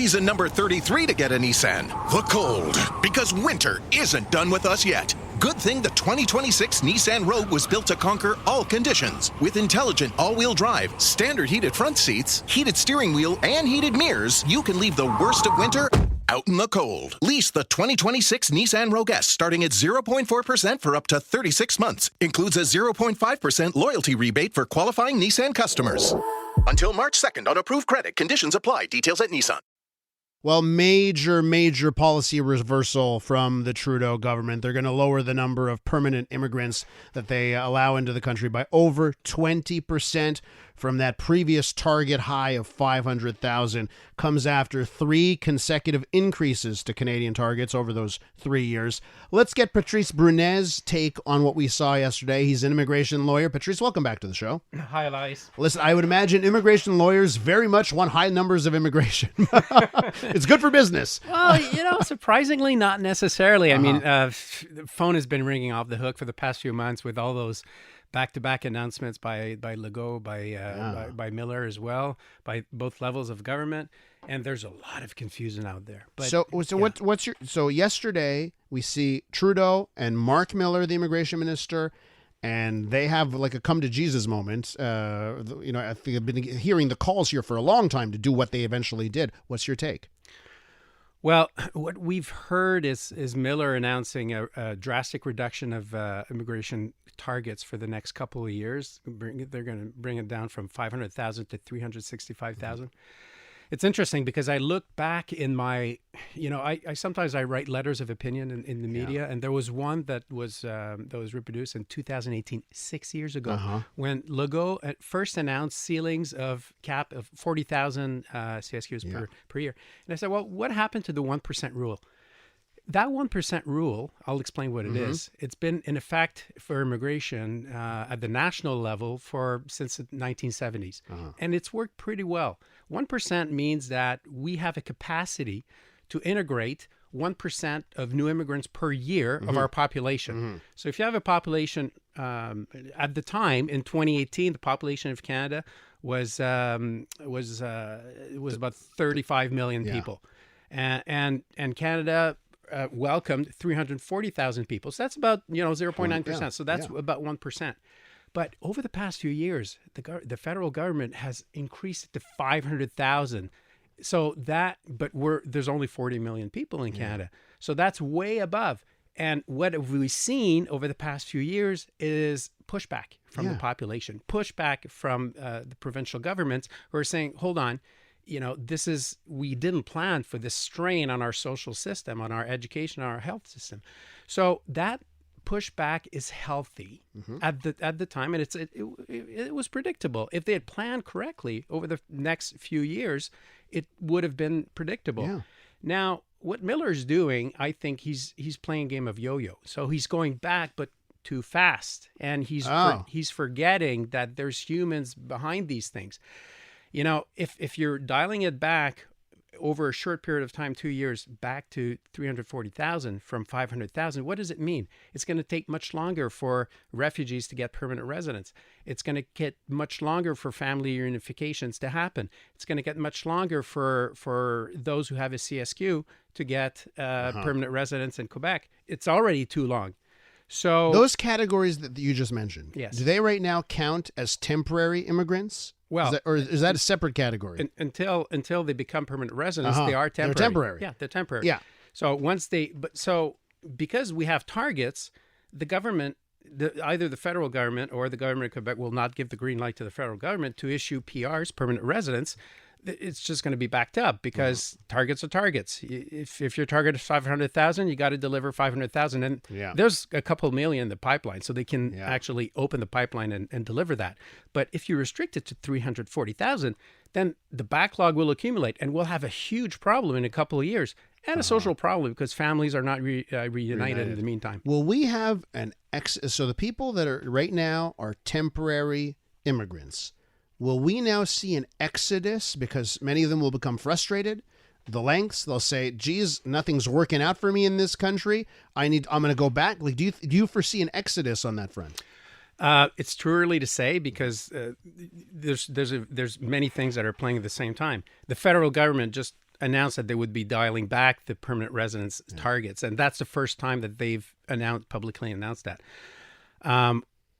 Reason number 33 to get a Nissan: the cold. Because winter isn't done with us yet. Good thing the 2026 Nissan Rogue was built to conquer all conditions. With intelligent all-wheel drive, standard heated front seats, heated steering wheel, and heated mirrors, you can leave the worst of winter out in the cold. Lease the 2026 Nissan Rogue S starting at 0.4% for up to 36 months. Includes a 0.5% loyalty rebate for qualifying Nissan customers. Until March 2nd on approved credit. Conditions apply. Details at Nissan. Well, major policy reversal from the Trudeau government. They're going to lower the number of permanent immigrants that they allow into the country by over 20% from that previous target high of 500,000. Comes after 3 consecutive increases to Canadian targets over those 3 years. Let's get Patrice Brunet's take on what we saw yesterday. He's an immigration lawyer. Patrice, welcome back to the show. Hi, Elias. Listen, I would imagine immigration lawyers very much want high numbers of immigration. It's good for business. Well, surprisingly, not necessarily. I mean, the phone has been ringing off the hook for the past few months with all those back-to-back announcements by Legault, by Miller as well, by both levels of government, and there's a lot of confusion out there. But, so yesterday we see Trudeau and Mark Miller, the immigration minister, and they have like a come to Jesus moment. I think I've been hearing the calls here for a long time to do what they eventually did. What's your take? Well, what we've heard is Miller announcing a drastic reduction of immigration targets for the next couple of years. They're going to bring it down from 500,000 to 365,000. It's interesting because I look back in my, I sometimes I write letters of opinion in the media, and there was one that was reproduced in 2018, 6 years ago, when Legault first announced ceilings of cap of 40,000 CSQs per year. And I said, well, what happened to the 1% rule? That 1% rule, I'll explain what it is. It's been in effect for immigration at the national level since the 1970s. And it's worked pretty well. 1% means that we have a capacity to integrate 1% of new immigrants per year of our population. So if you have a population, at the time in 2018, the population of Canada was about 35 million people. And Canada welcomed 340,000 people. So that's about 0.9%. So that's about 1%. But over the past few years, the federal government has increased it to 500,000. So there's only 40 million people in Canada. So that's way above. And what have we seen over the past few years is pushback from the population, pushback from the provincial governments who are saying, hold on, we didn't plan for this strain on our social system, on our education, on our health system. So that pushback is healthy at the time, and it was predictable. If they had planned correctly over the next few years, it would have been predictable. Yeah. Now, what Miller's doing, I think he's playing a game of yo-yo. So he's going back, but too fast, and he's forgetting that there's humans behind these things. If you're dialing it back over a short period of time, 2 years, back to 340,000 from 500,000, what does it mean? It's going to take much longer for refugees to get permanent residence. It's going to get much longer for family reunifications to happen. It's going to get much longer for those who have a CSQ to get permanent residence in Quebec. It's already too long. So those categories that you just mentioned, do they right now count as temporary immigrants? Well, is that a separate category? Until they become permanent residents, they are temporary. They're temporary. Yeah, they're temporary. Yeah. So because we have targets, the government, either the federal government or the government of Quebec, will not give the green light to the federal government to issue PRs, permanent residents. It's just going to be backed up because targets are targets. If your target is 500,000, you got to deliver 500,000. And there's a couple million in the pipeline, so they can actually open the pipeline and deliver that. But if you restrict it to 340,000, then the backlog will accumulate, and we'll have a huge problem in a couple of years, and a social problem because families are not reunited in the meantime. Will we have so the people that are right now are temporary immigrants? Will we now see an exodus because many of them will become frustrated? The lengths, they'll say, geez, nothing's working out for me in this country. I'm going to go back. Like, do you foresee an exodus on that front? It's too early to say because there's many things that are playing at the same time. The federal government just announced that they would be dialing back the permanent residence targets, and that's the first time that they've publicly announced that.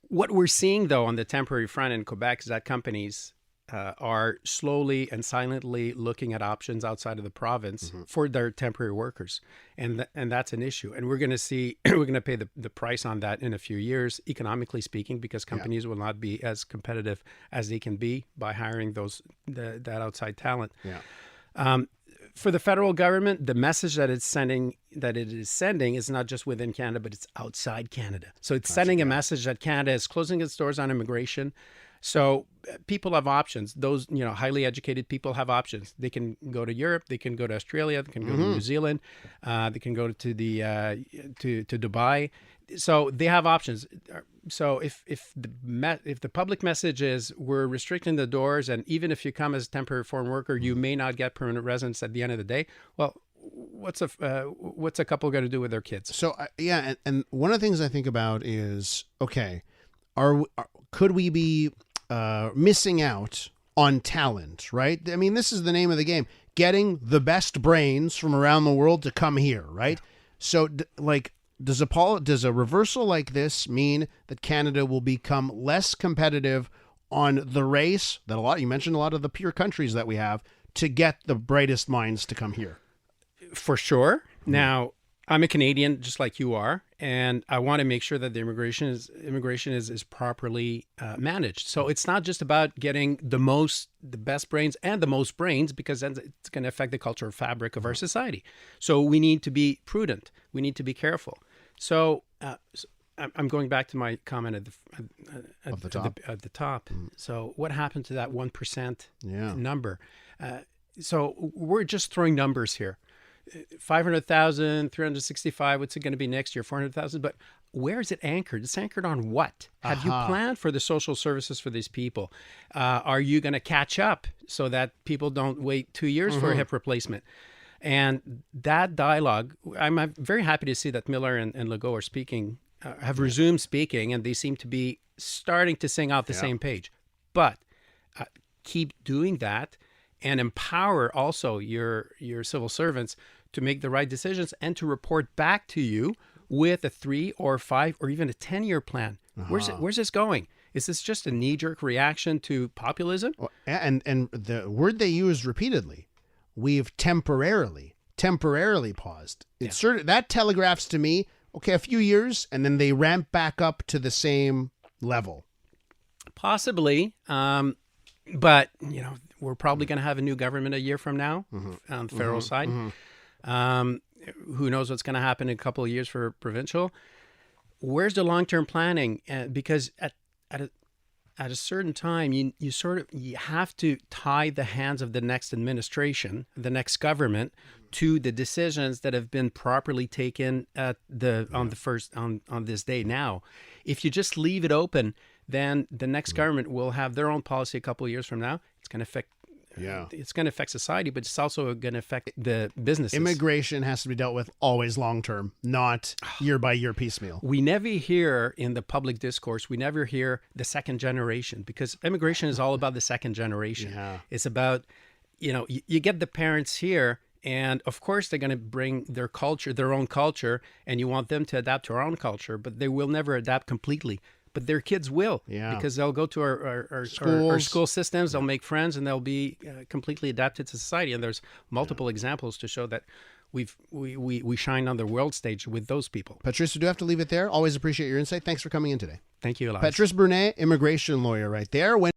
What we're seeing, though, on the temporary front in Quebec is that companies are slowly and silently looking at options outside of the province for their temporary workers, and that's an issue. And we're going to see we're going to pay the price on that in a few years, economically speaking, because companies will not be as competitive as they can be by hiring that outside talent. For the federal government, the message that it is sending is not just within Canada, but it's outside Canada. So it's sending a message that Canada is closing its doors on immigration. So people have options. Those, highly educated people have options. They can go to Europe. They can go to Australia. They can go to New Zealand. They can go to to Dubai. So they have options. So if the public message is we're restricting the doors, and even if you come as a temporary foreign worker, you may not get permanent residence at the end of the day. Well, what's a couple going to do with their kids? So and one of the things I think about is, okay, could we be missing out on talent, right? I mean, this is the name of the game, getting the best brains from around the world to come here, right? So does a reversal like this mean that Canada will become less competitive on the race that you mentioned a lot of the peer countries that we have to get the brightest minds to come here? For sure. Now, I'm a Canadian, just like you are, and I want to make sure that the immigration is properly managed. So it's not just about getting the best brains and the most brains, because then it's going to affect the cultural fabric of our society. So we need to be prudent. We need to be careful. So I'm going back to my comment at the top. So what happened to that 1% number? So we're just throwing numbers here. 500,000, 365, what's it going to be next year? 400,000. But where is it anchored? It's anchored on what? Have you planned for the social services for these people? Are you going to catch up so that people don't wait 2 years for a hip replacement? And that dialogue, I'm very happy to see that Miller and Legault are speaking, have resumed speaking, and they seem to be starting to sing off the same page. But keep doing that, and empower also your civil servants to make the right decisions and to report back to you with a 3 or 5 or even a 10-year plan. Where's this going? Is this just a knee-jerk reaction to populism? Well, and the word they use repeatedly, we've temporarily paused. That telegraphs to me, okay, a few years, and then they ramp back up to the same level. Possibly, but we're probably going to have a new government a year from now on the federal side. Who knows what's going to happen in a couple of years for provincial? Where's the long-term planning? Because at a certain time, you have to tie the hands of the next administration, the next government, to the decisions that have been properly taken on this day now. If you just leave it open, then the next government will have their own policy a couple of years from now. It's going to affect it's going to affect society, but it's also going to affect the businesses. Immigration has to be dealt with always long-term, not year-by-year piecemeal. We never hear in the public discourse, we never hear the second generation, because immigration is all about the second generation. It's about, you get the parents here, and of course they're going to bring their culture, their own culture, and you want them to adapt to our own culture, but they will never adapt completely. But their kids will, because they'll go to our school systems, they'll make friends, and they'll be completely adapted to society. And there's multiple examples to show that we shine on the world stage with those people. Patrice, we do have to leave it there. Always appreciate your insight. Thanks for coming in today. Thank you, Elias. Patrice Brunet, immigration lawyer right there.